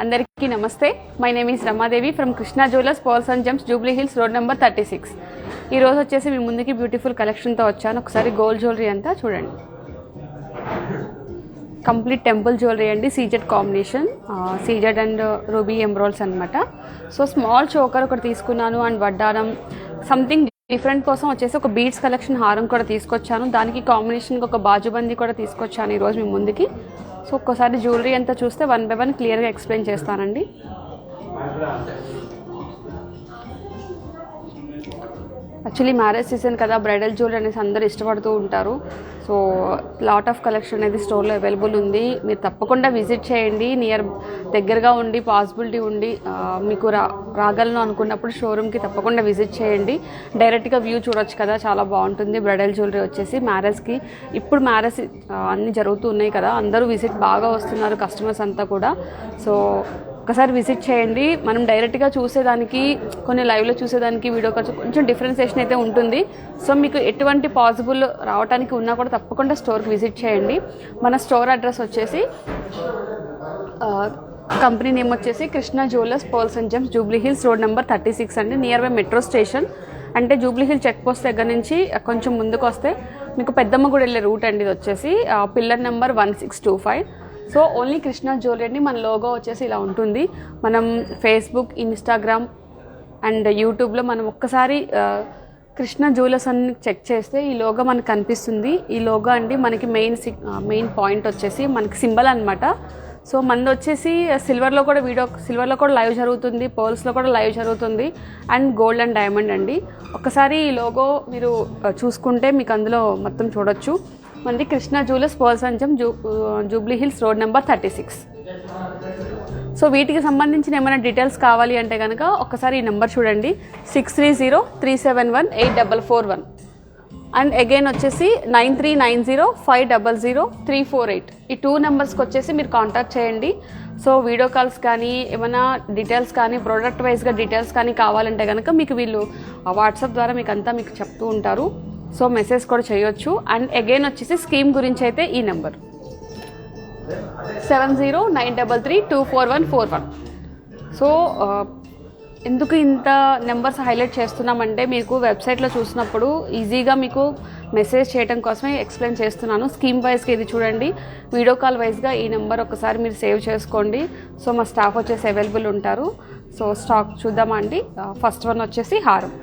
అందరికీ నమస్తే. My name is Ramadevi from Krishna jewellers pearls and gems Jubilee Hills road number 36. ఈ రోజు వచ్చేసి మీ ముందుకి బ్యూటిఫుల్ కలెక్షన్తో వచ్చాను. ఒకసారి గోల్డ్ జ్యువెలరీ అంతా చూడండి. కంప్లీట్ టెంపుల్ జ్యువెలరీ అండి, CZ combination, CZ and ruby embroids అనమాట. సో స్మాల్ చోకర్ ఒకటి తీసుకున్నాను అండ్ వడ్డానం సంథింగ్ డిఫరెంట్ కోసం వచ్చేసి ఒక బీడ్స్ కలెక్షన్ హారం కూడా తీసుకొచ్చాను. దానికి కాంబినేషన్కి ఒక బాజుబందీ కూడా తీసుకొచ్చాను ఈరోజు మీ ముందుకి. సో ఒక్కసారి జ్యువెలరీ అంతా చూస్తే 1 by 1 క్లియర్గా ఎక్స్ప్లెయిన్ చేస్తానండి. యాక్చువల్లీ మ్యారేజ్ సీజన్ కదా, బ్రైడల్ జ్యువెలరీ అనేసి అందరూ ఇష్టపడుతూ ఉంటారు. సో లాట్ ఆఫ్ కలెక్షన్ అనేది స్టోర్లో అవైలబుల్ ఉంది. మీరు తప్పకుండా విజిట్ చేయండి. దగ్గరగా ఉండి పాసిబిలిటీ ఉండి మీకు రాగలను అనుకున్నప్పుడు షోరూమ్కి తప్పకుండా విజిట్ చేయండి. డైరెక్ట్గా వ్యూ చూడొచ్చు కదా, చాలా బాగుంటుంది. బ్రైడల్ జ్యువెలరీ వచ్చేసి మ్యారేజ్కి, ఇప్పుడు మ్యారేజ్ అన్నీ జరుగుతూ ఉన్నాయి కదా, అందరూ విజిట్ బాగా వస్తున్నారు కస్టమర్స్ అంతా కూడా. సో ఒకసారి విజిట్ చేయండి. మనం డైరెక్ట్గా చూసేదానికి, కొన్ని లైవ్లో చూసేదానికి వీడియో కాల్స్ కొంచెం డిఫరెన్సియేషన్ అయితే ఉంటుంది. సో మీకు ఎటువంటి పాసిబుల్ రావడానికి ఉన్నా కూడా తప్పకుండా స్టోర్కి విజిట్ చేయండి. మన స్టోర్ అడ్రస్ వచ్చేసి, కంపెనీ నేమ్ వచ్చేసి Krishna jewellers pearls and gems Jubilee Hills road number 36 అండి. Near by metro station. అంటే జూబ్లీ హిల్ చెక్ పోస్ట్ దగ్గర నుంచి కొంచెం ముందుకు వస్తే మీకు పెద్దమ్మ గుడి వెళ్ళే రూట్ అండి. ఇది వచ్చేసి pillar number 1625. So only Krishna jewellery అండి. మన లోగో వచ్చేసి ఇలా ఉంటుంది. మనం ఫేస్బుక్, ఇన్స్టాగ్రామ్ అండ్ యూట్యూబ్లో మనం ఒక్కసారి కృష్ణా జ్యువెలర్స్ అని చెక్ చేస్తే ఈ లోగో మనకు కనిపిస్తుంది. ఈ లోగో అండి మనకి మెయిన్ పాయింట్ వచ్చేసి మనకి సింబల్ అనమాట. సో మనది వచ్చేసి సిల్వర్లో కూడా లైవ్ జరుగుతుంది, పర్ల్స్లో కూడా లైవ్ జరుగుతుంది, అండ్ గోల్డ్ అండ్ డైమండ్ అండి. ఒక్కసారి ఈ లోగో మీరు చూసుకుంటే మీకు అందులో మొత్తం చూడొచ్చు. మనది Krishna jewellers pearls and gems Jubilee Hills road number 36. So వీటికి సంబంధించిన ఏమైనా డీటెయిల్స్ కావాలి అంటే కనుక ఒక్కసారి ఈ నెంబర్ చూడండి, 6303718441. అండ్ అగైన్ వచ్చేసి 9390500348. ఈ 2 నెంబర్స్కి వచ్చేసి మీరు కాంటాక్ట్ చేయండి. సో వీడియో కాల్స్ కానీ, ఏమైనా డీటెయిల్స్ కానీ, ప్రోడక్ట్ వైజ్గా డీటెయిల్స్ కానీ కావాలంటే కనుక మీకు వీళ్ళు వాట్సాప్ ద్వారా మీకు చెప్తూ ఉంటారు. సో మెసేజ్ కూడా చేయొచ్చు. అండ్ అగైన్ వచ్చేసి స్కీమ్ గురించి అయితే ఈ నెంబర్ 7093324141. సో ఎందుకు ఇంత నెంబర్స్ హైలైట్ చేస్తున్నామంటే, మీకు వెబ్సైట్లో చూసినప్పుడు ఈజీగా మీకు మెసేజ్ చేయడం కోసమే ఎక్స్ప్లెయిన్ చేస్తున్నాను. స్కీమ్ వైజ్గా ఇది చూడండి, వీడియో కాల్ వైజ్గా ఈ నెంబర్ ఒకసారి మీరు సేవ్ చేసుకోండి. సో మా స్టాఫ్ వచ్చేసి అవైలబుల్ ఉంటారు. సో స్టాక్ చూద్దామా అండి. ఫస్ట్ వన్ వచ్చేసి హారం,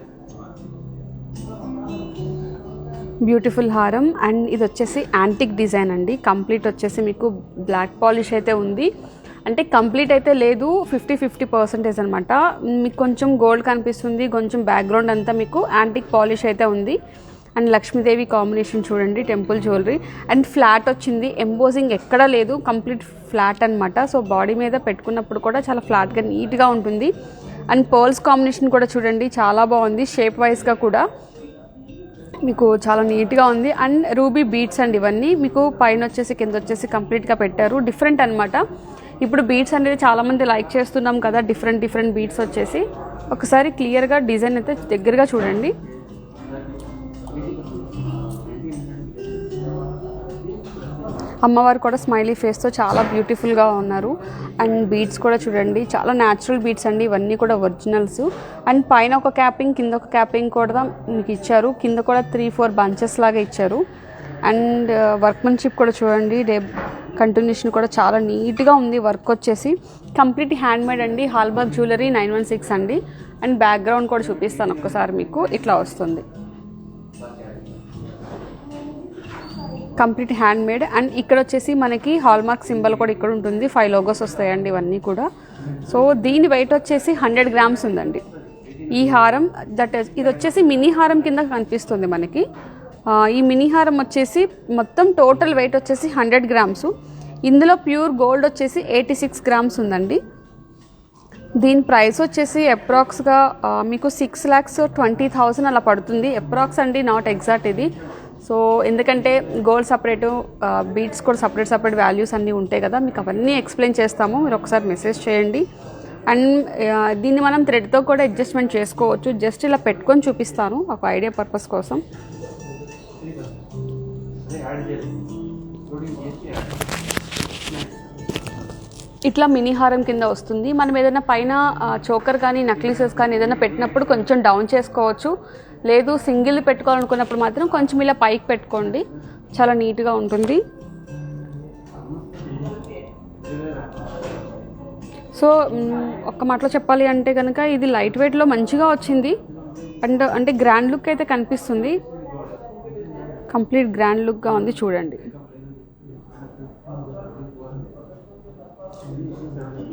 బ్యూటిఫుల్ హారం. అండ్ ఇది వచ్చేసి యాంటిక్ డిజైన్ అండి. కంప్లీట్ వచ్చేసి మీకు బ్లాక్ పాలిష్ అయితే ఉంది. అంటే కంప్లీట్ అయితే లేదు, 50% అనమాట. మీకు కొంచెం గోల్డ్ కనిపిస్తుంది, కొంచెం బ్యాక్గ్రౌండ్ అంతా మీకు యాంటిక్ పాలిష్ అయితే ఉంది. అండ్ లక్ష్మీదేవి కాంబినేషన్ చూడండి, టెంపుల్ జ్యువెలరీ. అండ్ ఫ్లాట్ వచ్చింది, ఎంబోజింగ్ ఎక్కడా లేదు, కంప్లీట్ ఫ్లాట్ అనమాట. సో బాడీ మీద పెట్టుకున్నప్పుడు కూడా చాలా ఫ్లాట్గా నీట్గా ఉంటుంది. అండ్ పర్ల్స్ కాంబినేషన్ కూడా చూడండి, చాలా బాగుంది. షేప్ వైజ్గా కూడా మీకు చాలా నీట్గా ఉంది. అండ్ రూబీ బీడ్స్ అండి ఇవన్నీ. మీకు పైన వచ్చేసి కింద వచ్చేసి కంప్లీట్గా పెట్టారు, డిఫరెంట్ అనమాట. ఇప్పుడు బీడ్స్ అనేది చాలామంది లైక్ చేస్తున్నాం కదా, డిఫరెంట్ బీడ్స్ వచ్చేసి. ఒకసారి క్లియర్గా డిజైన్ అయితే దగ్గరగా చూడండి. అమ్మవారు కూడా స్మైలీ ఫేస్తో చాలా బ్యూటిఫుల్గా ఉన్నారు. అండ్ బీడ్స్ కూడా చూడండి, చాలా న్యాచురల్ బీడ్స్ అండి ఇవన్నీ కూడా ఒరిజినల్స్. అండ్ పైన ఒక క్యాపింగ్, కింద ఒక క్యాపింగ్ కూడా మీకు ఇచ్చారు. కింద కూడా 3-4 బంచెస్ లాగా ఇచ్చారు. అండ్ వర్క్మెన్షిప్ కూడా చూడండి, కంటిన్యూషన్ కూడా చాలా నీట్గా ఉంది. వర్క్ వచ్చేసి కంప్లీట్ హ్యాండ్మేడ్ అండి. హాల్మార్క్ జ్యువెలరీ 916 అండి. అండ్ బ్యాక్గ్రౌండ్ కూడా చూపిస్తాను ఒక్కసారి మీకు. ఇట్లా వస్తుంది, కంప్లీట్ హ్యాండ్మేడ్. అండ్ ఇక్కడ వచ్చేసి మనకి హాల్మార్క్ సింబల్ కూడా ఇక్కడ ఉంటుంది. 5 లోగోస్ వస్తాయండి ఇవన్నీ కూడా. సో దీని వెయిట్ వచ్చేసి 100 grams ఉందండి ఈ హారం. ఇది వచ్చేసి మినీ హారం కింద కనిపిస్తుంది మనకి. ఈ మినీ హారం వచ్చేసి మొత్తం టోటల్ వెయిట్ వచ్చేసి 100 grams. ఇందులో ప్యూర్ గోల్డ్ వచ్చేసి 86 grams ఉందండి. దీని ప్రైస్ వచ్చేసి అప్రాక్స్గా మీకు 6,20,000 అలా పడుతుంది. అప్రాక్స్ అండి, నాట్ ఎగ్జాక్ట్ ఇది. సో ఎందుకంటే గోల్డ్ సపరేటు, బీడ్స్ కూడా సపరేట్ వాల్యూస్ అన్నీ ఉంటాయి కదా, మీకు అవన్నీ ఎక్స్ప్లెయిన్ చేస్తాము. మీరు ఒకసారి మెసేజ్ చేయండి. అండ్ దీన్ని మనం థ్రెడ్తో కూడా అడ్జస్ట్మెంట్ చేసుకోవచ్చు. జస్ట్ ఇలా పెట్టుకొని చూపిస్తాను ఒక ఐడియా పర్పస్ కోసం. ఇట్లా మినీ హారం కింద వస్తుంది. మనం ఏదైనా పైన చోకర్ కానీ నక్లీసెస్ కానీ ఏదైనా పెట్టినప్పుడు కొంచెం డౌన్ చేసుకోవచ్చు. లేదు సింగిల్ పెట్టుకోవాలనుకున్నప్పుడు మాత్రం కొంచెం ఇలా పైకి పెట్టుకోండి, చాలా నీట్గా ఉంటుంది. సో ఒక్క మాటలో చెప్పాలి అంటే కనుక ఇది లైట్ వెయిట్లో మంచిగా వచ్చింది. అంటే గ్రాండ్ లుక్ అయితే కనిపిస్తుంది, కంప్లీట్ గ్రాండ్ లుక్గా ఉంది చూడండి.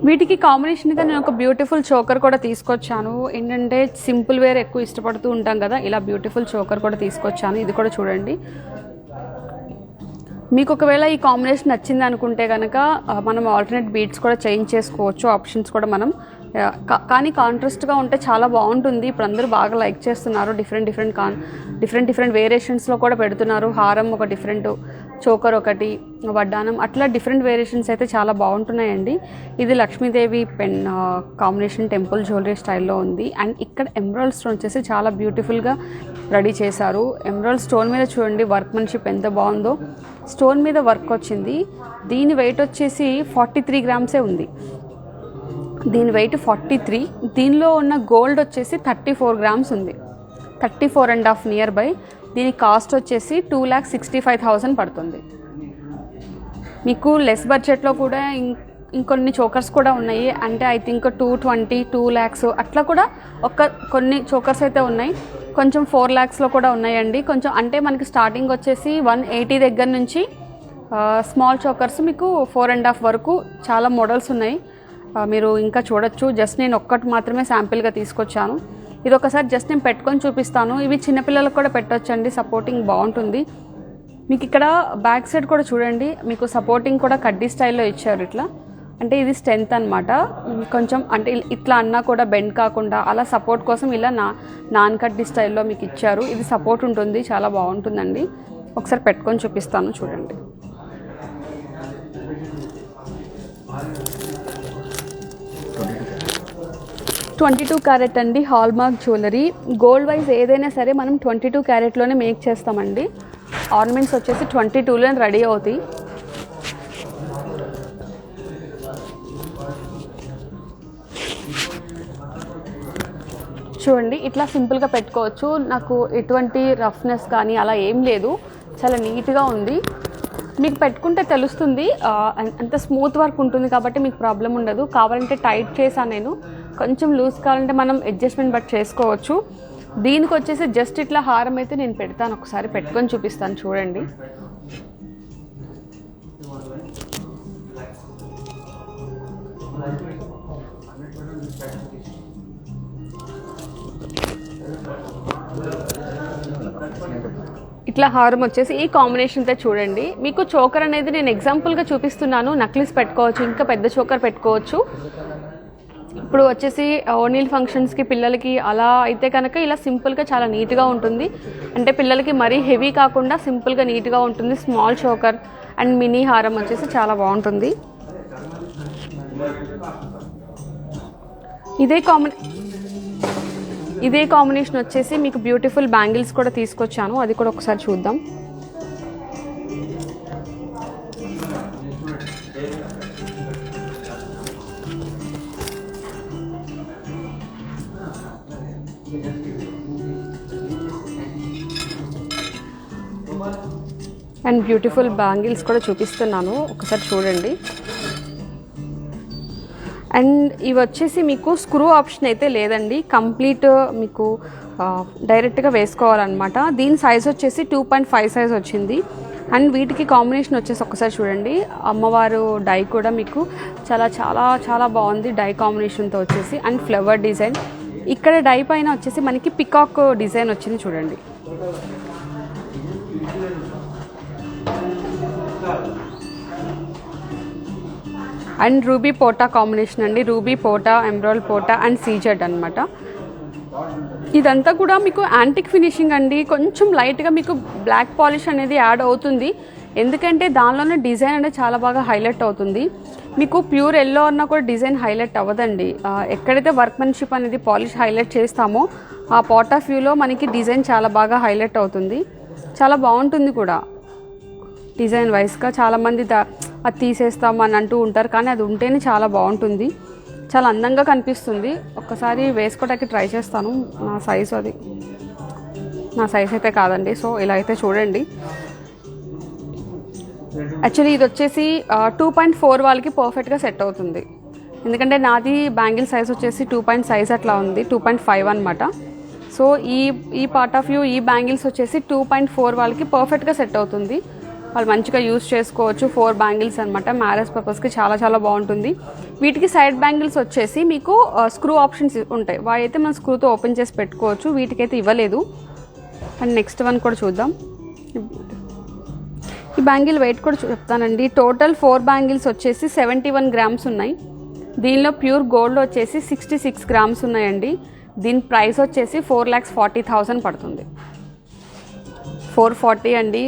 వీటికి కాంబినేషన్గా నేను ఒక బ్యూటిఫుల్ చోకర్ కూడా తీసుకొచ్చాను. ఏంటంటే సింపుల్ వేర్ ఎక్కువ ఇష్టపడుతూ ఉంటాం కదా, ఇలా బ్యూటిఫుల్ చోకర్ కూడా తీసుకొచ్చాను. ఇది కూడా చూడండి. మీకు ఒకవేళ ఈ కాంబినేషన్ నచ్చింది అనుకుంటే కనుక మనం ఆల్టర్నేట్ బీడ్స్ కూడా చేంజ్ చేసుకోవచ్చు, ఆప్షన్స్ కూడా మనం. కానీ కాంట్రాస్ట్గా ఉంటే చాలా బాగుంటుంది. ఇప్పుడు అందరూ బాగా లైక్ చేస్తున్నారు. డిఫరెంట్ వేరియేషన్స్లో కూడా పెడుతున్నారు. హారం ఒక డిఫరెంట్, చోకర్ ఒకటి, వడ్డానం, అట్లా డిఫరెంట్ వేరియేషన్స్ అయితే చాలా బాగుంటున్నాయండి. ఇది Lakshmidevi pen combination temple jewellery స్టైల్లో ఉంది. అండ్ ఇక్కడ ఎమరాల్డ్ స్టోన్ వచ్చేసి చాలా బ్యూటిఫుల్గా రెడీ చేశారు. ఎమరాల్డ్ స్టోన్ మీద చూడండి వర్క్మెన్షిప్ ఎంత బాగుందో. స్టోన్ మీద వర్క్ వచ్చింది. దీని వెయిట్ వచ్చేసి 43 గ్రామ్సే ఉంది. దీని వెయిట్ 43. దీనిలో ఉన్న గోల్డ్ వచ్చేసి 34 గ్రామ్స్ ఉంది, 34.5 నియర్ బై. దీని కాస్ట్ వచ్చేసి 2,65,000 పడుతుంది. మీకు లెస్ బడ్జెట్లో కూడా ఇంకొన్ని చోకర్స్ కూడా ఉన్నాయి. అంటే ఐ థింక్ 220, 2 lakhs అట్లా కూడా కొన్ని చోకర్స్ అయితే ఉన్నాయి. కొంచెం 4 lakhsలో కూడా ఉన్నాయండి. కొంచెం అంటే మనకి స్టార్టింగ్ వచ్చేసి 180 దగ్గర నుంచి స్మాల్ చోకర్స్ మీకు 4.5 వరకు చాలా మోడల్స్ ఉన్నాయి. మీరు ఇంకా చూడొచ్చు. జస్ట్ నేను ఒక్కటి మాత్రమే శాంపిల్గా తీసుకొచ్చాను. ఇది ఒకసారి జస్ట్ నేను పెట్టుకొని చూపిస్తాను. ఇవి చిన్నపిల్లలకు కూడా పెట్టొచ్చండి, సపోర్టింగ్ బాగుంటుంది. మీకు ఇక్కడ బ్యాక్ సైడ్ కూడా చూడండి, మీకు సపోర్టింగ్ కూడా కడ్డీ స్టైల్లో ఇచ్చారు. ఇట్లా అంటే ఇది స్ట్రెంత్ అనమాట. కొంచెం అంటే ఇట్లా అన్నా కూడా బెండ్ కాకుండా అలా సపోర్ట్ కోసం ఇలా నాన్ కడ్డీ స్టైల్లో మీకు ఇచ్చారు. ఇది సపోర్ట్ ఉంటుంది, చాలా బాగుంటుందండి. ఒకసారి పెట్టుకొని చూపిస్తాను చూడండి. ట్వంటీ క్యారెట్ అండి, హాల్మార్క్ జ్యువెలరీ. గోల్డ్ వైజ్ ఏదైనా సరే మనం 22 క్యారెట్లోనే మేక్ చేస్తామండి. ఆర్నమెంట్స్ వచ్చేసి 22లోనే రెడీ అవుతాయి. చూడండి ఇట్లా సింపుల్గా పెట్టుకోవచ్చు. నాకు ఎటువంటి రఫ్నెస్ కానీ అలా ఏం లేదు, చాలా నీట్గా ఉంది. మీకు పెట్టుకుంటే తెలుస్తుంది, అంత స్మూత్ వర్క్ ఉంటుంది కాబట్టి మీకు ప్రాబ్లం ఉండదు. కావాలంటే టైట్ చేశాను నేను, కొంచెం లూజ్ కావాలంటే మనం అడ్జస్ట్మెంట్ బట్ చేసుకోవచ్చు. దీనికి వచ్చేసి జస్ట్ ఇట్లా హారం అయితే నేను పెడతాను, ఒకసారి పెట్టుకొని చూపిస్తాను చూడండి. ఇట్లా హారం వచ్చేసి ఈ కాంబినేషన్తో చూడండి. మీకు చోకర్ అనేది నేను ఎగ్జాంపుల్గా చూపిస్తున్నాను. నక్లీస్ పెట్టుకోవచ్చు, ఇంకా పెద్ద చోకర్ పెట్టుకోవచ్చు. ఇప్పుడు వచ్చేసి ఓనీల్ ఫంక్షన్స్కి పిల్లలకి అలా అయితే కనుక ఇలా సింపుల్గా చాలా నీట్గా ఉంటుంది. అంటే పిల్లలకి మరీ హెవీ కాకుండా సింపుల్గా నీట్గా ఉంటుంది. స్మాల్ చోకర్ అండ్ మినీ హారం వచ్చేసి చాలా బాగుంటుంది. ఇదే కాంబినేషన్ వచ్చేసి మీకు బ్యూటిఫుల్ బ్యాంగిల్స్ కూడా తీసుకొచ్చాను, అది కూడా ఒకసారి చూద్దాం. అండ్ బ్యూటిఫుల్ బ్యాంగిల్స్ కూడా చూపిస్తున్నాను, ఒకసారి చూడండి. అండ్ ఇవి వచ్చేసి మీకు స్క్రూ ఆప్షన్ అయితే లేదండి, కంప్లీట్ మీకు డైరెక్ట్గా వేసుకోవాలన్నమాట. దీని సైజ్ వచ్చేసి 2.5 సైజ్ వచ్చింది. అండ్ వీటికి కాంబినేషన్ వచ్చేసి ఒకసారి చూడండి, అమ్మవారు డై కూడా మీకు చాలా చాలా చాలా బాగుంది డై కాంబినేషన్తో వచ్చేసి. అండ్ ఫ్లవర్ డిజైన్ ఇక్కడ డై పైన వచ్చేసి మనకి పికాక్ డిజైన్ వచ్చింది చూడండి. అండ్ రూబీ పోటా కాంబినేషన్ అండి, రూబీ పోటా, ఎమరాల్డ్ పోటా అండ్ సీజెడ్ అనమాట. ఇదంతా కూడా మీకు యాంటిక్ ఫినిషింగ్ అండి. కొంచెం లైట్గా మీకు బ్లాక్ పాలిష్ అనేది యాడ్ అవుతుంది, ఎందుకంటే దానిలోనే డిజైన్ అనేది చాలా బాగా హైలైట్ అవుతుంది. మీకు ప్యూర్ ఎల్లో అన్నా కూడా డిజైన్ హైలైట్ అవ్వదండి. ఎక్కడైతే వర్క్మెన్షిప్ అనేది పాలిష్ హైలైట్ చేస్తామో ఆ పార్ట్ ఆఫ్ వ్యూలో మనకి డిజైన్ చాలా బాగా హైలైట్ అవుతుంది, చాలా బాగుంటుంది కూడా డిజైన్ వైజ్గా. చాలామంది అది తీసేస్తాం అని అంటూ ఉంటారు, కానీ అది ఉంటేనే చాలా బాగుంటుంది, చాలా అందంగా కనిపిస్తుంది. ఒక్కసారి వేసుకోవడానికి ట్రై చేస్తాను. నా సైజు అయితే కాదండి. సో ఇలా అయితే చూడండి. యాక్చువల్లీ ఇది వచ్చేసి 2.4 వాళ్ళకి పర్ఫెక్ట్గా సెట్ అవుతుంది. ఎందుకంటే నాది బ్యాంగిల్ సైజ్ వచ్చేసి 2 సైజ్ అట్లా ఉంది, 2.5 అనమాట. సో ఈ పార్ట్ ఆఫ్ వ్యూ ఈ బ్యాంగిల్స్ వచ్చేసి 2.4 వాళ్ళకి పర్ఫెక్ట్గా సెట్ అవుతుంది. వాళ్ళు మంచిగా యూజ్ చేసుకోవచ్చు. 4 బ్యాంగిల్స్ అనమాట. మ్యారేజ్ పర్పస్కి చాలా చాలా బాగుంటుంది. వీటికి సైడ్ బ్యాంగిల్స్ వచ్చేసి మీకు స్క్రూ ఆప్షన్స్ ఉంటాయి. వాటి అయితే మనం స్క్రూతో ఓపెన్ చేసి పెట్టుకోవచ్చు. వీటికైతే ఇవ్వలేదు. అండ్ నెక్స్ట్ వన్ కూడా చూద్దాం. ఈ బ్యాంగిల్ వెయిట్ కూడా చెప్తానండి. టోటల్ 4 బ్యాంగిల్స్ వచ్చేసి 71 గ్రామ్స్ ఉన్నాయి. దీనిలో ప్యూర్ గోల్డ్ వచ్చేసి 66 గ్రామ్స్ ఉన్నాయండి. దీని ప్రైస్ వచ్చేసి 4,40,000 పడుతుంది. 440 అండి.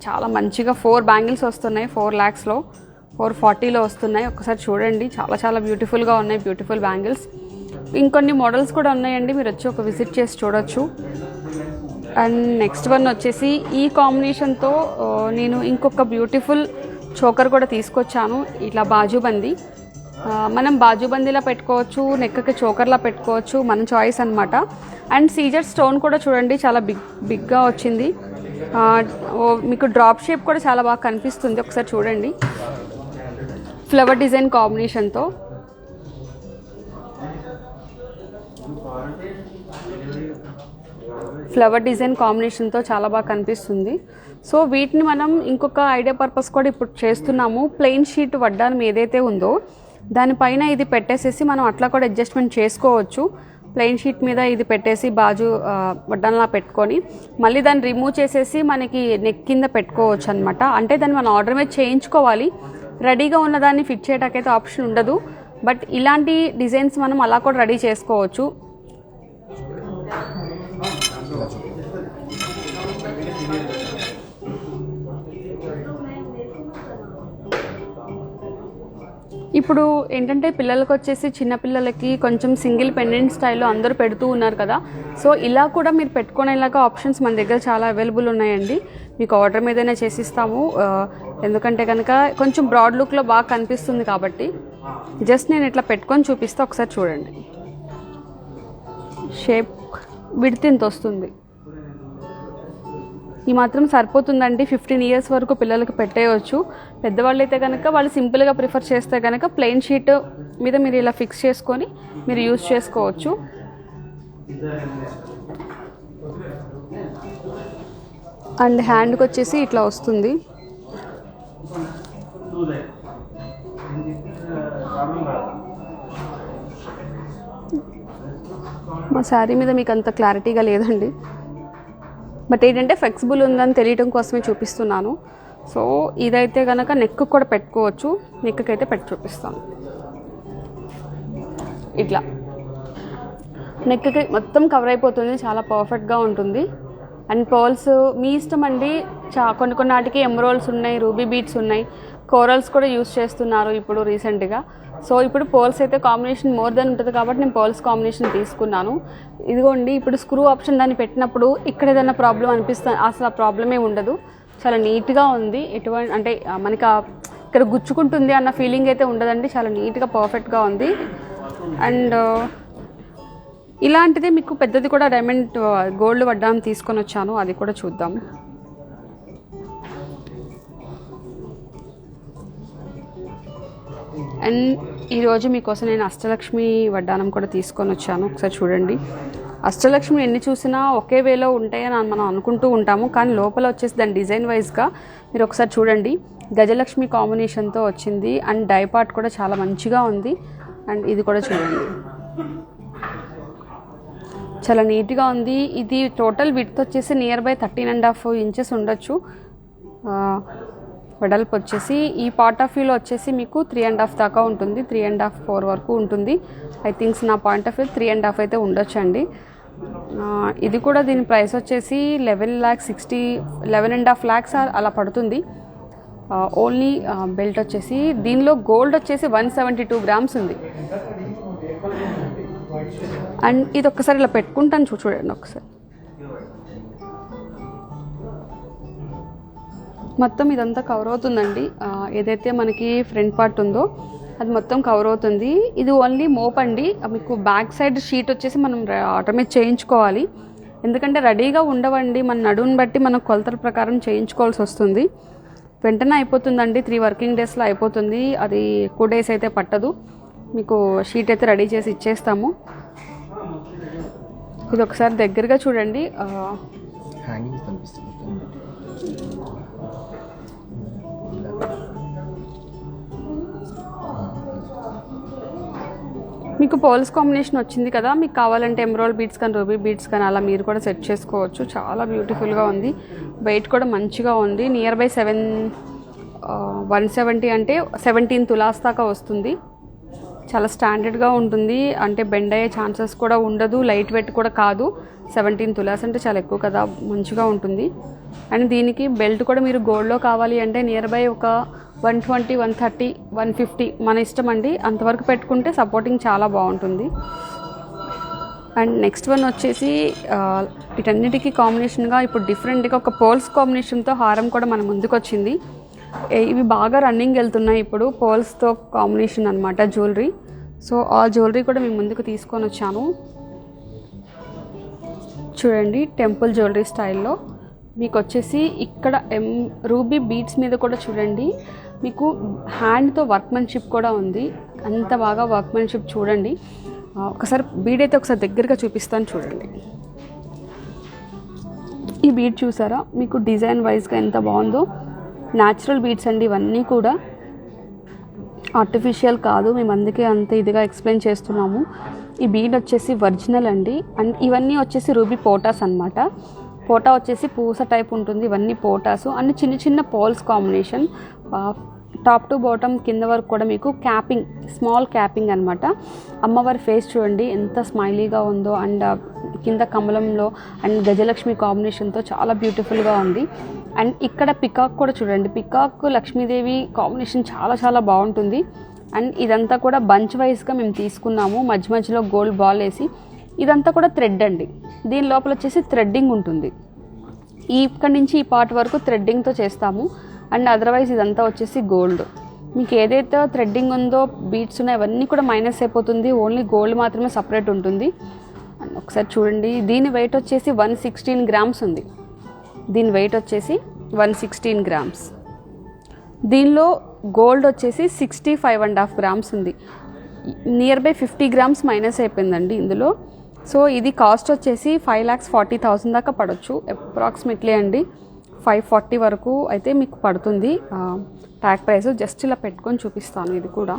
చాలా మంచిగా 4 బ్యాంగిల్స్ వస్తున్నాయి. 4 lakhsలో 440లో వస్తున్నాయి. ఒకసారి చూడండి, చాలా చాలా బ్యూటిఫుల్గా ఉన్నాయి. Beautiful bangles. ఇంకొన్ని మోడల్స్ కూడా ఉన్నాయండి, మీరు వచ్చి ఒక విజిట్ చేసి చూడొచ్చు. అండ్ నెక్స్ట్ వన్ వచ్చేసి ఈ కాంబినేషన్తో నేను ఇంకొక బ్యూటిఫుల్ చోకర్ కూడా తీసుకొచ్చాను. ఇట్లా బాజుబందీ, మనం బాజుబందీలా పెట్టుకోవచ్చు, నెక్కి చోకర్లా పెట్టుకోవచ్చు, మన చాయిస్ అనమాట. అండ్ సీజర్ స్టోన్ కూడా చూడండి, చాలా బిగ్గా వచ్చింది. మీకు డ్రాప్ షేప్ కూడా చాలా బాగా కనిపిస్తుంది. ఒకసారి చూడండి, ఫ్లవర్ డిజైన్ కాంబినేషన్తో. చాలా బాగా కనిపిస్తుంది. సో వీటిని మనం ఇంకొక ఐడియా పర్పస్ కూడా ఇప్పుడు చేస్తున్నాము. ప్లెయిన్ షీట్ వడ్డానం ఏదైతే ఉందో దానిపైన ఇది పెట్టేసేసి మనం అట్లా కూడా అడ్జస్ట్మెంట్ చేసుకోవచ్చు. ప్లెయిన్ షీట్ మీద ఇది పెట్టేసి బాజు వడ్డానంలా పెట్టుకొని మళ్ళీ దాన్ని రిమూవ్ చేసేసి మనకి నెక్ కింద పెట్టుకోవచ్చు అనమాట. అంటే దాన్ని మనం ఆర్డర్ మీద చేయించుకోవాలి. రెడీగా ఉన్నదాన్ని ఫిట్ చేయడానికైతే ఆప్షన్ ఉండదు. బట్ ఇలాంటి డిజైన్స్ మనం అలా కూడా రెడీ చేసుకోవచ్చు. ఇప్పుడు ఏంటంటే పిల్లలకు వచ్చేసి చిన్నపిల్లలకి కొంచెం సింగిల్ పెండెంట్ స్టైల్లో అందరూ పెడుతూ ఉన్నారు కదా. సో ఇలా కూడా మీరు పెట్టుకునేలాగా ఆప్షన్స్ మన దగ్గర చాలా అవైలబుల్ ఉన్నాయండి. మీకు ఆర్డర్ మీదనే చేసిస్తాము. ఎందుకంటే కనుక కొంచెం బ్రాడ్ లుక్లో బాగా కనిపిస్తుంది కాబట్టి జస్ట్ నేను ఇట్లా పెట్టుకొని చూపిస్తే ఒకసారి చూడండి. షేప్ విడ్త్ ఇంత వస్తుంది. ఈ మాత్రం సరిపోతుందండి. 15 years వరకు పిల్లలకి పెట్టేయచ్చు. పెద్దవాళ్ళు అయితే కనుక వాళ్ళు సింపుల్గా ప్రిఫర్ చేస్తే కనుక ప్లెయిన్ షీట్ మీద మీరు ఇలా ఫిక్స్ చేసుకొని మీరు యూజ్ చేసుకోవచ్చు. అండ్ హ్యాండ్కి వచ్చేసి ఇట్లా వస్తుంది. మా శారీ మీద మీకు అంత క్లారిటీగా లేదండి, బట్ ఏంటంటే ఫ్లెక్సిబుల్ ఉందని తెలియడం కోసమే చూపిస్తున్నాను. సో ఇదైతే కనుక నెక్ కూడా పెట్టుకోవచ్చు. నెక్కి అయితే పెట్టి చూపిస్తాను. ఇట్లా నెక్కి మొత్తం కవర్ అయిపోతుంది, చాలా పర్ఫెక్ట్గా ఉంటుంది. అండ్ పర్ల్స్ మీ ఇష్టం అండి. కొన్ని వాటికి ఎమరాల్డ్స్ ఉన్నాయి, రూబీ బీడ్స్ ఉన్నాయి, కోరల్స్ కూడా యూస్ చేస్తున్నారు ఇప్పుడు రీసెంట్గా. సో ఇప్పుడు పర్ల్స్ అయితే కాంబినేషన్ మోర్ దెన్ ఉంటుంది కాబట్టి నేను పర్ల్స్ కాంబినేషన్ తీసుకున్నాను. ఇదిగోండి, ఇప్పుడు స్క్రూ ఆప్షన్ దాన్ని పెట్టినప్పుడు ఇక్కడ ఏదైనా ప్రాబ్లం అనిపిస్తుంది, అసలు ఆ ప్రాబ్లమే ఉండదు. చాలా నీట్గా ఉంది. ఎటువంటి అంటే మనకి ఇక్కడ గుచ్చుకుంటుంది అన్న ఫీలింగ్ అయితే ఉండదండి. చాలా నీట్గా పర్ఫెక్ట్గా ఉంది. అండ్ ఇలాంటిదే మీకు పెద్దది కూడా డైమండ్ గోల్డ్ వడ్డానం తీసుకొని వచ్చాను, అది కూడా చూద్దాం. అండ్ ఈరోజు మీకోసం నేను అష్టలక్ష్మి వడ్డానం కూడా తీసుకొని వచ్చాను. ఒకసారి చూడండి. అష్టలక్ష్మి ఎన్ని చూసినా ఒకే వేలో ఉంటాయని మనం అనుకుంటూ ఉంటాము, కానీ లోపల వచ్చేసి దాని డిజైన్ వైజ్గా మీరు ఒకసారి చూడండి. గజలక్ష్మి కాంబినేషన్తో వచ్చింది. అండ్ డై పార్ట్ కూడా చాలా మంచిగా ఉంది. అండ్ ఇది కూడా చూడండి, చాలా నీట్గా ఉంది. ఇది టోటల్ విడ్త్ వచ్చేసి నియర్ బై 13.5 inches ఉండొచ్చు. వెడల్పు వచ్చేసి ఈ పార్ట్ ఆఫ్ వ్యూలో వచ్చేసి మీకు 3.5 దాకా ఉంటుంది. 3.5, 4 వరకు ఉంటుంది. ఐ థింక్స్ నా పాయింట్ ఆఫ్ వ్యూ 3.5 అయితే ఉండొచ్చు అండి. ఇది కూడా దీని ప్రైస్ వచ్చేసి 11.5 lakhs అలా పడుతుంది. ఓన్లీ బెల్ట్ వచ్చేసి దీనిలో గోల్డ్ వచ్చేసి 172 grams ఉంది. అండ్ ఇది ఒక్కసారి ఇలా పెట్టుకుంటాను, చూడండి ఒకసారి. మొత్తం ఇదంతా కవర్ అవుతుందండి. ఏదైతే మనకి ఫ్రంట్ పార్ట్ ఉందో అది మొత్తం కవర్ అవుతుంది. ఇది ఓన్లీ మోప్ అండి. మీకు బ్యాక్ సైడ్ షీట్ వచ్చేసి మనం ఆటోమేట్ చేయించుకోవాలి. ఎందుకంటే రెడీగా ఉండవండి, మన నడువుని బట్టి మనం కొలతల ప్రకారం చేయించుకోవాల్సి వస్తుంది. వెంటనే అయిపోతుందండి, 3 వర్కింగ్ డేస్లో అయిపోతుంది. అది ఎక్కువ డేస్ అయితే పట్టదు. మీకు షీట్ అయితే రెడీ చేసి ఇచ్చేస్తాము. ఇది ఒకసారి దగ్గరగా చూడండి. మీకు పోల్స్ కాంబినేషన్ వచ్చింది కదా, మీకు కావాలంటే ఎమరాల్డ్ బీడ్స్ కానీ రూబీ బీడ్స్ కానీ అలా మీరు కూడా సెట్ చేసుకోవచ్చు. చాలా బ్యూటిఫుల్గా ఉంది. వెయిట్ కూడా మంచిగా ఉంది. నియర్ బై 170 అంటే 17 తులాస్ దాకా వస్తుంది. చాలా స్టాండర్డ్గా ఉంటుంది. అంటే బెండ్ అయ్యే ఛాన్సెస్ కూడా ఉండదు. లైట్ వెయిట్ కూడా కాదు. 17 తులాస్ అంటే చాలా ఎక్కువ కదా, మంచిగా ఉంటుంది. అండ్ దీనికి బెల్ట్ కూడా మీరు గోల్డ్లో కావాలి అంటే నియర్ బై ఒక 120, 130, 150 మన ఇష్టం అండి. అంతవరకు పెట్టుకుంటే సపోర్టింగ్ చాలా బాగుంటుంది. అండ్ నెక్స్ట్ వన్ వచ్చేసి వీటన్నిటికీ కాంబినేషన్గా ఇప్పుడు డిఫరెంట్గా ఒక పోల్స్ కాంబినేషన్తో హారం కూడా మన ముందుకు వచ్చింది. ఇవి బాగా రన్నింగ్ వెళ్తున్నాయి ఇప్పుడు, పోల్స్తో కాంబినేషన్ అనమాట జ్యువెలరీ. సో ఆ జ్యువెలరీ కూడా మేము ముందుకు తీసుకొని వచ్చాను. చూడండి, టెంపుల్ జ్యువెలరీ స్టైల్లో మీకు వచ్చేసి ఇక్కడ రూబీ బీడ్స్ మీద కూడా చూడండి, మీకు హ్యాండ్తో వర్క్మెన్షిప్ కూడా ఉంది. అంత బాగా వర్క్మెన్షిప్ చూడండి. ఒకసారి బీడ్ అయితే ఒకసారి దగ్గరగా చూపిస్తాను చూడండి. ఈ బీడ్ చూసారా, మీకు డిజైన్ వైజ్గా ఎంత బాగుందో. న్యాచురల్ బీడ్స్ అండి ఇవన్నీ కూడా, ఆర్టిఫిషియల్ కాదు. మేము అందుకే అంత ఇదిగా ఎక్స్ప్లెయిన్ చేస్తున్నాము. ఈ బీడ్ వచ్చేసి ఒరిజినల్ అండి. అండ్ ఇవన్నీ వచ్చేసి రూబీ పోటాస్ అనమాట. పోటా వచ్చేసి పూస టైప్ ఉంటుంది. ఇవన్నీ పోటాసు అన్ని చిన్న చిన్న పోల్స్ కాంబినేషన్. టాప్ టు బాటమ్ కింద వరకు కూడా మీకు క్యాపింగ్, స్మాల్ క్యాపింగ్ అనమాట. అమ్మవారి ఫేస్ చూడండి ఎంత స్మైలీగా ఉందో. అండ్ కింద కమలంలో అండ్ గజలక్ష్మి కాంబినేషన్తో చాలా బ్యూటిఫుల్గా ఉంది. అండ్ ఇక్కడ పికాక్ కూడా చూడండి, పికాక్ లక్ష్మీదేవి కాంబినేషన్ చాలా చాలా బాగుంటుంది. అండ్ ఇదంతా కూడా బంచ్ వైజ్గా మేము తీసుకున్నాము, మధ్య మధ్యలో గోల్డ్ బాల్ వేసి. ఇదంతా కూడా థ్రెడ్ అండి. దీని లోపల వచ్చేసి థ్రెడ్డింగ్ ఉంటుంది. ఇక్కడి నుంచి ఈ పార్ట్ వరకు థ్రెడ్డింగ్తో చేస్తాము. అండ్ అదర్వైజ్ ఇదంతా వచ్చేసి గోల్డ్. మీకు ఏదైతే థ్రెడ్డింగ్ ఉందో, బీడ్స్ ఉన్నాయో అవన్నీ కూడా మైనస్ అయిపోతుంది. ఓన్లీ గోల్డ్ మాత్రమే సపరేట్ ఉంటుంది. అండ్ ఒకసారి చూడండి, దీని వెయిట్ వచ్చేసి 116 గ్రామ్స్ ఉంది. దీని వెయిట్ వచ్చేసి 116 గ్రామ్స్. దీనిలో గోల్డ్ వచ్చేసి 65.5 గ్రామ్స్ ఉంది. నియర్ బై 50 గ్రామ్స్ మైనస్ అయిపోయిందండి ఇందులో. సో ఇది కాస్ట్ వచ్చేసి 5,40,000 దాకా పడవచ్చు అప్రాక్సిమేట్లీ అండి. 540 వరకు అయితే మీకు పడుతుంది ట్యాగ్ ప్రైస్. జస్ట్ ఇలా పెట్టుకొని చూపిస్తాను. ఇది కూడా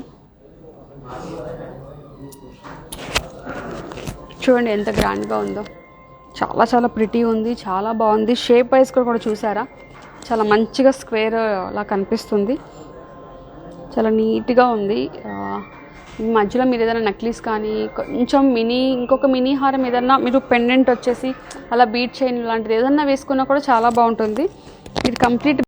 చూడండి ఎంత గ్రాండ్గా ఉందో. చాలా చాలా ప్రిటీ ఉంది, చాలా బాగుంది. షేప్ వైజ్ కూడా చూసారా, చాలా మంచిగా స్క్వేర్ లా కనిపిస్తుంది. చాలా నీట్గా ఉంది. మధ్యలో మీరు ఏదైనా నెక్లెస్ కానీ కొంచెం ఇంకొక మినీ హారం ఏదన్నా మీరు పెండెంట్ వచ్చేసి అలా బీట్ చైన్ లాంటిది ఏదన్నా వేసుకున్నా కూడా చాలా బాగుంటుంది. ఇది కంప్లీట్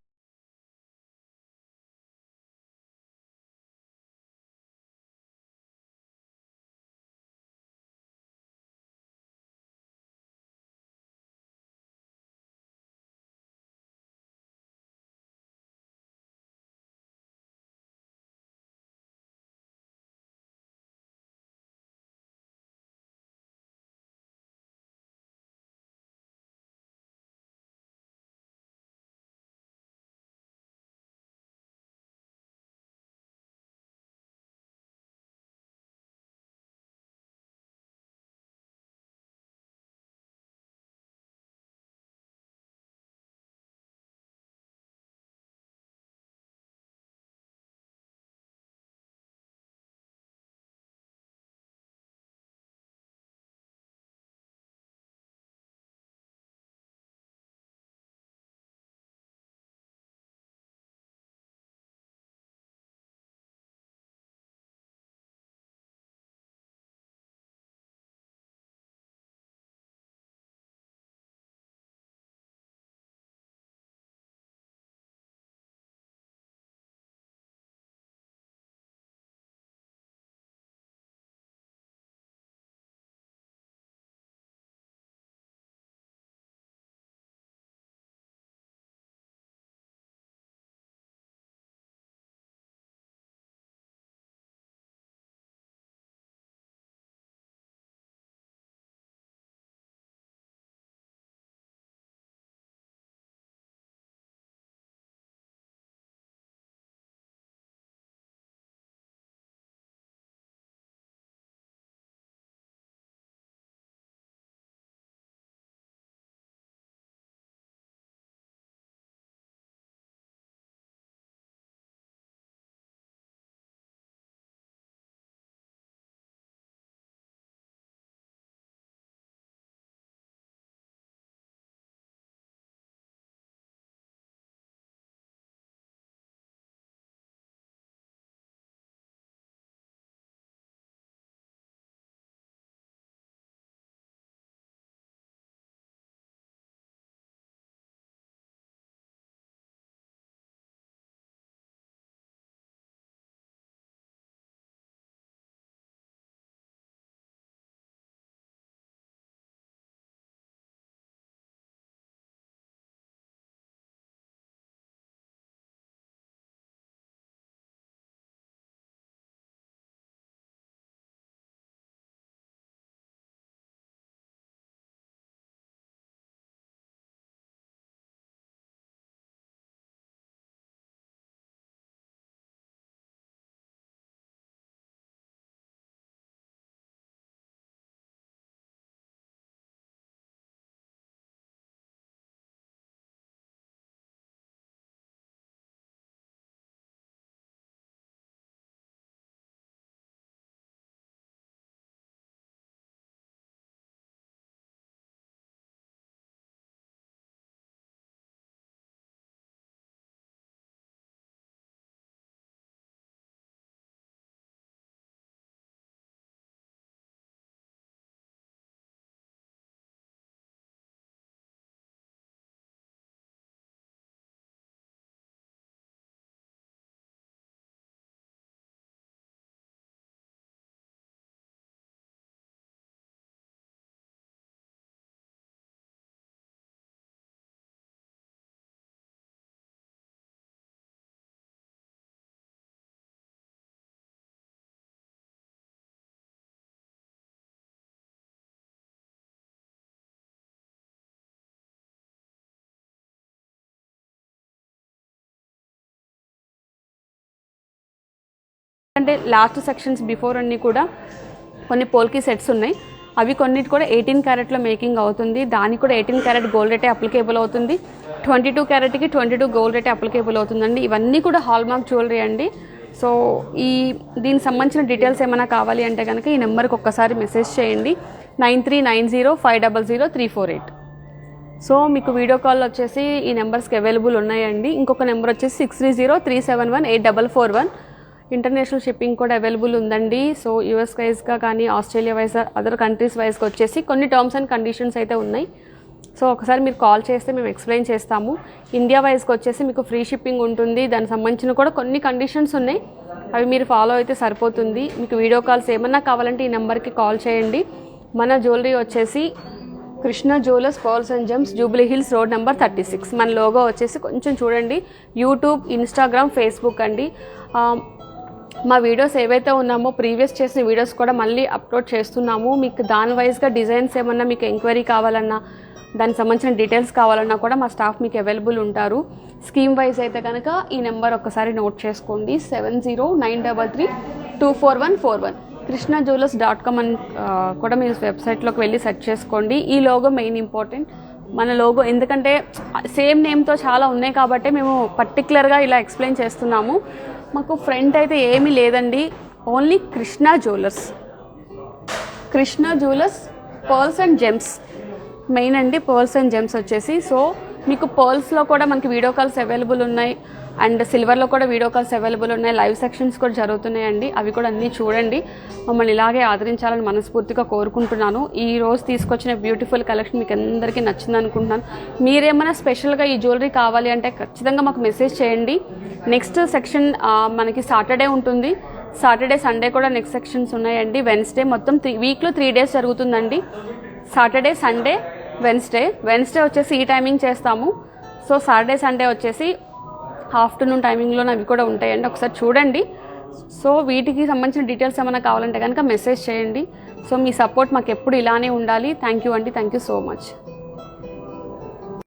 ఎందుకంటే లాస్ట్ సెక్షన్స్ బిఫోర్ అన్నీ కూడా కొన్ని పోల్కి సెట్స్ ఉన్నాయి, అవి కొన్నిటి కూడా 18 క్యారెట్లో మేకింగ్ అవుతుంది, దానికి కూడా 18 క్యారెట్ గోల్డ్ రేటే అప్లికేబుల్ అవుతుంది, 22 క్యారెట్కి 22 గోల్డ్ రేటే అప్లికేబుల్ అవుతుందండి. ఇవన్నీ కూడా హాల్మార్క్ జ్యువెలరీ అండి. సో దీనికి సంబంధించిన డీటెయిల్స్ ఏమైనా కావాలి అంటే కనుక ఈ నెంబర్కి ఒక్కసారి మెసేజ్ చేయండి, 9390500348. సో మీకు వీడియో కాల్ వచ్చేసి ఈ నెంబర్స్కి అవైలబుల్ ఉన్నాయండి. ఇంకొక నెంబర్ వచ్చేసి 6303718441. ఇంటర్నేషనల్ షిప్పింగ్ కూడా అవైలబుల్ ఉందండి. సో యూఎస్ వైజ్గా కానీ ఆస్ట్రేలియా వైజ్ అదర్ కంట్రీస్ వైజ్గా వచ్చేసి కొన్ని టర్మ్స్ అండ్ కండిషన్స్ అయితే ఉన్నాయి. సో ఒకసారి మీరు కాల్ చేస్తే మేము ఎక్స్ప్లెయిన్ చేస్తాము. ఇండియా వైజ్కి వచ్చేసి మీకు ఫ్రీ షిప్పింగ్ ఉంటుంది, దానికి సంబంధించిన కూడా కొన్ని కండిషన్స్ ఉన్నాయి, అవి మీరు ఫాలో అయితే సరిపోతుంది. మీకు వీడియో కాల్స్ ఏమన్నా కావాలంటే ఈ నెంబర్కి కాల్ చేయండి. మన జ్యువెలరీ వచ్చేసి Krishna jewellers pearls and gems, Jubilee Hills road number 36. మన లోగో వచ్చేసి కొంచెం చూడండి, యూట్యూబ్, ఇన్స్టాగ్రామ్, ఫేస్బుక్ అండి. మా వీడియోస్ ఏవైతే ఉన్నామో ప్రీవియస్ చేసిన వీడియోస్ కూడా మళ్ళీ అప్లోడ్ చేస్తున్నాము. మీకు దాని వైజ్గా డిజైన్స్ ఏమన్నా మీకు ఎంక్వైరీ కావాలన్నా, దానికి సంబంధించిన డీటెయిల్స్ కావాలన్నా కూడా మా స్టాఫ్ మీకు అవైలబుల్ ఉంటారు. స్కీమ్ వైజ్ అయితే కనుక ఈ నెంబర్ ఒక్కసారి నోట్ చేసుకోండి, 7093324141. krishnajewellers.com అని కూడా మీరు వెబ్సైట్లోకి వెళ్ళి సెర్చ్ చేసుకోండి. ఈ లోగో మెయిన్ ఇంపార్టెంట్, మన లోగో ఎందుకంటే సేమ్ నేమ్తో చాలా ఉన్నాయి కాబట్టి మేము పర్టికులర్గా ఇలా ఎక్స్ప్లెయిన్ చేస్తున్నాము. మాకు ఫ్రంట్ అయితే ఏమీ లేదండి, only Krishna jewellers pearls and gems main అండి. పర్ల్స్ అండ్ జెమ్స్ వచ్చేసి సో మీకు పర్ల్స్లో కూడా మనకి వీడియో కాల్స్ అవైలబుల్ ఉన్నాయి, అండ్ సిల్వర్లో కూడా వీడియో కాల్స్ అవైలబుల్ ఉన్నాయి, లైవ్ సెక్షన్స్ కూడా జరుగుతున్నాయండి. అవి కూడా అన్నీ చూడండి. మమ్మల్ని ఇలాగే ఆదరించాలని మనస్ఫూర్తిగా కోరుకుంటున్నాను. ఈ రోజు తీసుకొచ్చిన బ్యూటిఫుల్ కలెక్షన్ మీకు అందరికీ నచ్చింది అనుకుంటున్నాను. మీరేమైనా స్పెషల్గా ఈ జ్యువెలరీ కావాలి అంటే ఖచ్చితంగా మాకు మెసేజ్ చేయండి. నెక్స్ట్ సెక్షన్ మనకి సాటర్డే ఉంటుంది, సాటర్డే సండే కూడా నెక్స్ట్ సెక్షన్స్ ఉన్నాయండి. వెన్స్డే మొత్తం వీక్లో 3 డేస్ జరుగుతుందండి. సాటర్డే, సండే, వెన్స్డే వచ్చేసి ఈ టైమింగ్ చేస్తాము. సో సాటర్డే, సండే వచ్చేసి ఆఫ్టర్నూన్ టైమింగ్లో అవి కూడా ఉంటాయండి, ఒకసారి చూడండి. సో వీటికి సంబంధించిన డీటెయిల్స్ ఏమైనా కావాలంటే కనుక మెసేజ్ చేయండి. సో మీ సపోర్ట్ మాకు ఎప్పుడు ఇలానే ఉండాలి. థ్యాంక్ యూ అండి, థ్యాంక్ యూ సో మచ్.